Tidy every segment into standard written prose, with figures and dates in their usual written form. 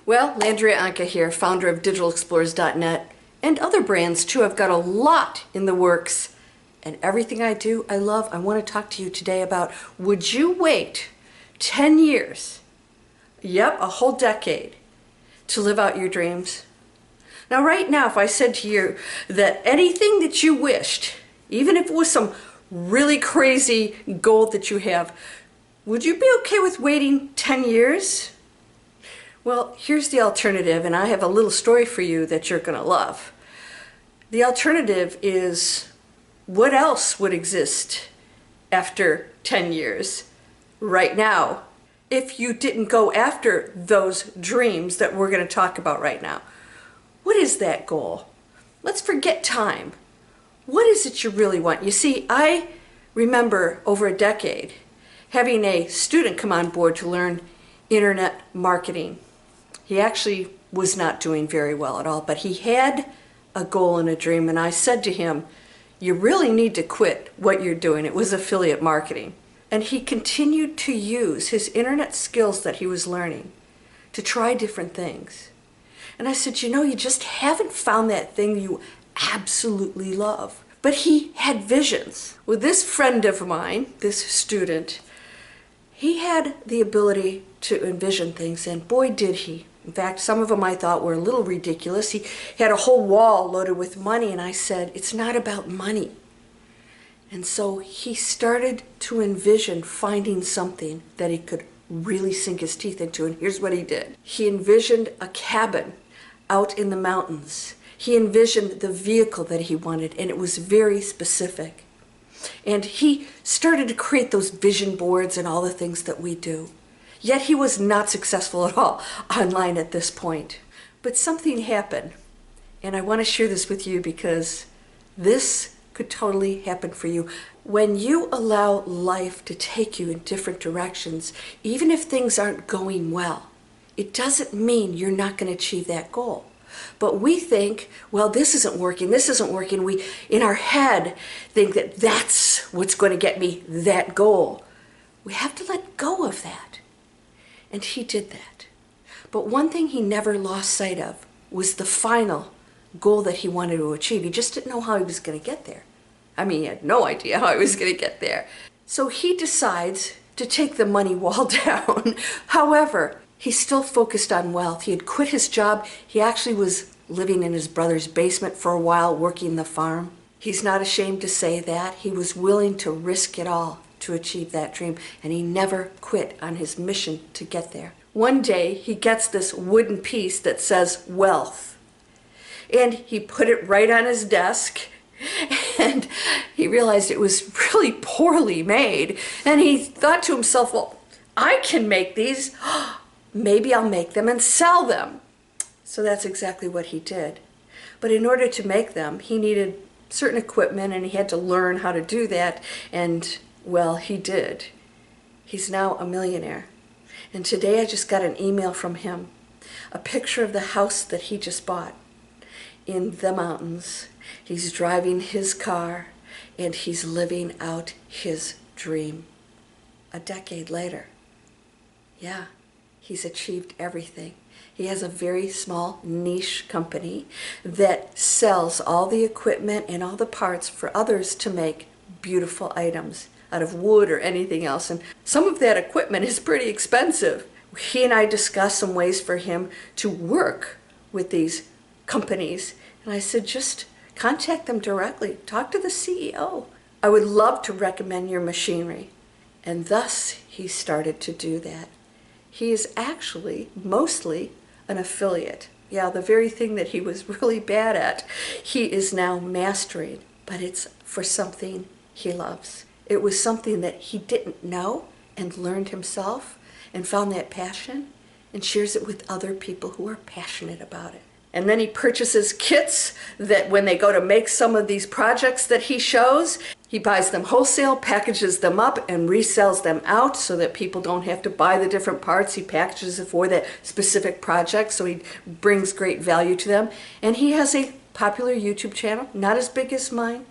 Well, Landria Anka here, founder of DigitalExplorers.net and other brands too. I've got a lot in the works, and everything I do, I love. I want to talk to you today about, would you wait 10 years, yep, a whole decade, to live out your dreams? Now, right now, if I said to you that anything that you wished, even if it was some really crazy goal that you have, would you be okay with waiting 10 years? Well, here's the alternative, and I have a little story for you that you're going to love. The alternative is, what else would exist after 10 years right now if you didn't go after those dreams that we're going to talk about right now? What is that goal? Let's forget time. What is it you really want? You see, I remember over a decade having a student come on board to learn internet marketing. He actually was not doing very well at all, but he had a goal and a dream, and I said to him, you really need to quit what you're doing. It was affiliate marketing. And he continued to use his internet skills that he was learning to try different things. And I said, you know, you just haven't found that thing you absolutely love. But he had visions. With this friend of mine, this student, he had the ability to envision things, and boy did he. In fact, some of them I thought were a little ridiculous. He had a whole wall loaded with money, and I said, it's not about money. And so he started to envision finding something that he could really sink his teeth into, and here's what he did. He envisioned a cabin out in the mountains. He envisioned the vehicle that he wanted, and it was very specific. And he started to create those vision boards and all the things that we do. Yet he was not successful at all online at this point. But something happened, and I want to share this with you because this could totally happen for you. When you allow life to take you in different directions, even if things aren't going well, it doesn't mean you're not going to achieve that goal. But we think, well, this isn't working, this isn't working. We, in our head, think that that's what's going to get me that goal. We have to let go of that. And he did that. But one thing he never lost sight of was the final goal that he wanted to achieve. He just didn't know how he was going to get there. I mean, he had no idea how he was going to get there. So he decides to take the money wall down. However, he still focused on wealth. He had quit his job. He actually was living in his brother's basement for a while, working the farm. He's not ashamed to say that. He was willing to risk it all to achieve that dream, and he never quit on his mission to get there. One day, he gets this wooden piece that says wealth, and he put it right on his desk, and he realized it was really poorly made, and he thought to himself, well, I can make these. Maybe I'll make them and sell them. So that's exactly what he did. But in order to make them, he needed certain equipment, and he had to learn how to do that, and well, he did. He's now a millionaire. And today I just got an email from him, a picture of the house that he just bought in the mountains. He's driving his car, and he's living out his dream. A decade later. Yeah, he's achieved everything. He has a very small niche company that sells all the equipment and all the parts for others to make beautiful items out of wood or anything else. And some of that equipment is pretty expensive. He and I discussed some ways for him to work with these companies. And I said, just contact them directly. Talk to the CEO. I would love to recommend your machinery. And thus, he started to do that. He is actually mostly an affiliate. Yeah, the very thing that he was really bad at, he is now mastering. But it's for something he loves. It was something that he didn't know and learned himself and found that passion and shares it with other people who are passionate about it. And then he purchases kits that when they go to make some of these projects that he shows, he buys them wholesale, packages them up, and resells them out so that people don't have to buy the different parts. He packages it for that specific project, so he brings great value to them. And he has a popular YouTube channel, not as big as mine,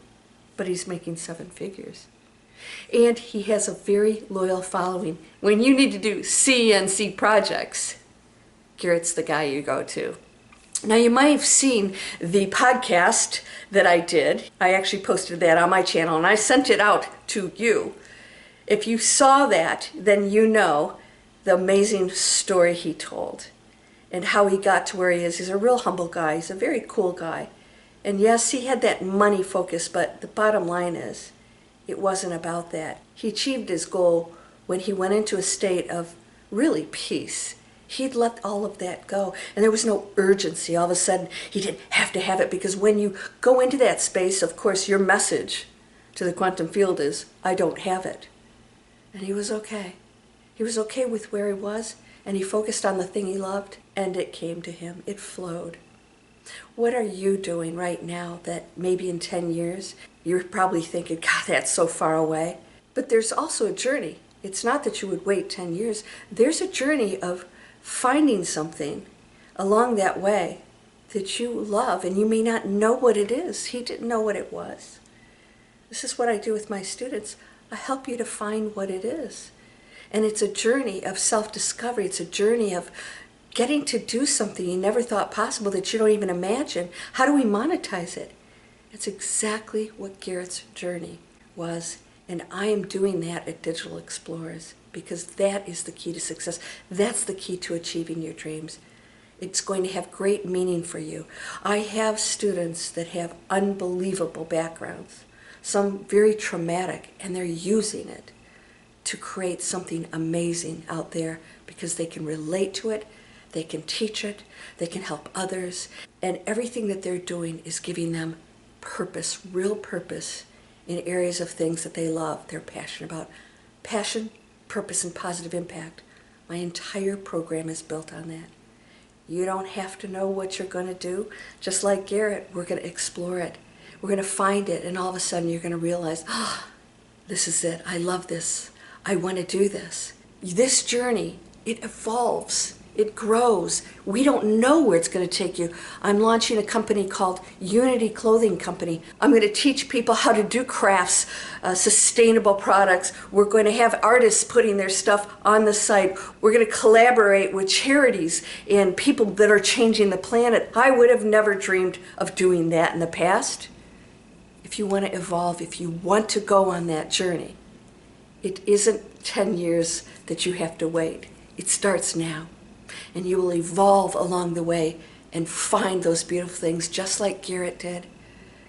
but he's making 7 figures. And he has a very loyal following. When you need to do CNC projects, Garrett's the guy you go to. Now, you might have seen the podcast that I did. I actually posted that on my channel, and I sent it out to you. If you saw that, then you know the amazing story he told and how he got to where he is. He's a real humble guy. He's a very cool guy. And yes, he had that money focus, but the bottom line is, it wasn't about that. He achieved his goal when he went into a state of really peace. He'd let all of that go, and there was no urgency. All of a sudden, he didn't have to have it, because when you go into that space, of course, your message to the quantum field is, I don't have it. And he was okay. He was okay with where he was, and he focused on the thing he loved, and it came to him. It flowed. What are you doing right now that maybe in 10 years, you're probably thinking, God, that's so far away. But there's also a journey. It's not that you would wait 10 years. There's a journey of finding something along that way that you love, and you may not know what it is. He didn't know what it was. This is what I do with my students. I help you to find what it is. And it's a journey of self-discovery. It's a journey of getting to do something you never thought possible, that you don't even imagine. How do we monetize it? It's exactly what Garrett's journey was. And I am doing that at Digital Explorers, because that is the key to success. That's the key to achieving your dreams. It's going to have great meaning for you. I have students that have unbelievable backgrounds, some very traumatic, and they're using it to create something amazing out there, because they can relate to it, they can teach it, they can help others, and everything that they're doing is giving them purpose, real purpose, in areas of things that they love, they're passionate about. Passion, purpose, and positive impact. My entire program is built on that. You don't have to know what you're going to do. Just like Garrett, we're going to explore it. We're going to find it, and all of a sudden you're going to realize, oh, this is it. I love this. I want to do this. This journey, it evolves. It grows. We don't know where it's going to take you. I'm launching a company called Unity Clothing Company. I'm going to teach people how to do crafts, sustainable products. We're going to have artists putting their stuff on the site. We're going to collaborate with charities and people that are changing the planet. I would have never dreamed of doing that in the past. If you want to evolve, if you want to go on that journey, it isn't 10 years that you have to wait. It starts now. And you will evolve along the way and find those beautiful things just like Garrett did.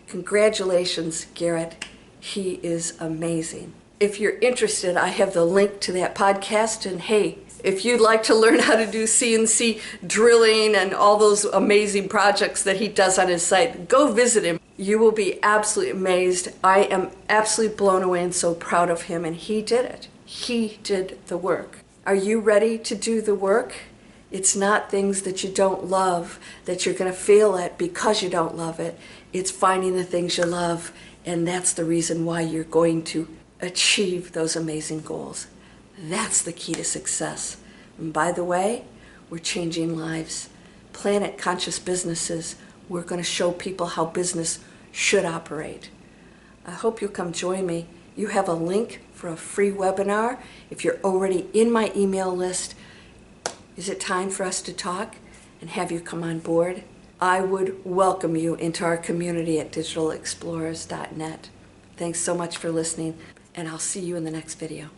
Congratulations, Garrett. He is amazing. If you're interested, I have the link to that podcast. And hey, if you'd like to learn how to do CNC drilling and all those amazing projects that he does on his site, go visit him. You will be absolutely amazed. I am absolutely blown away and so proud of him. And he did it. He did the work. Are you ready to do the work? It's not things that you don't love that you're going to fail at because you don't love it. It's finding the things you love, and that's the reason why you're going to achieve those amazing goals. That's the key to success. And by the way, we're changing lives. Planet Conscious Businesses, we're going to show people how business should operate. I hope you'll come join me. You have a link for a free webinar. If you're already in my email list, is it time for us to talk and have you come on board? I would welcome you into our community at digitalexplorers.net. Thanks so much for listening, and I'll see you in the next video.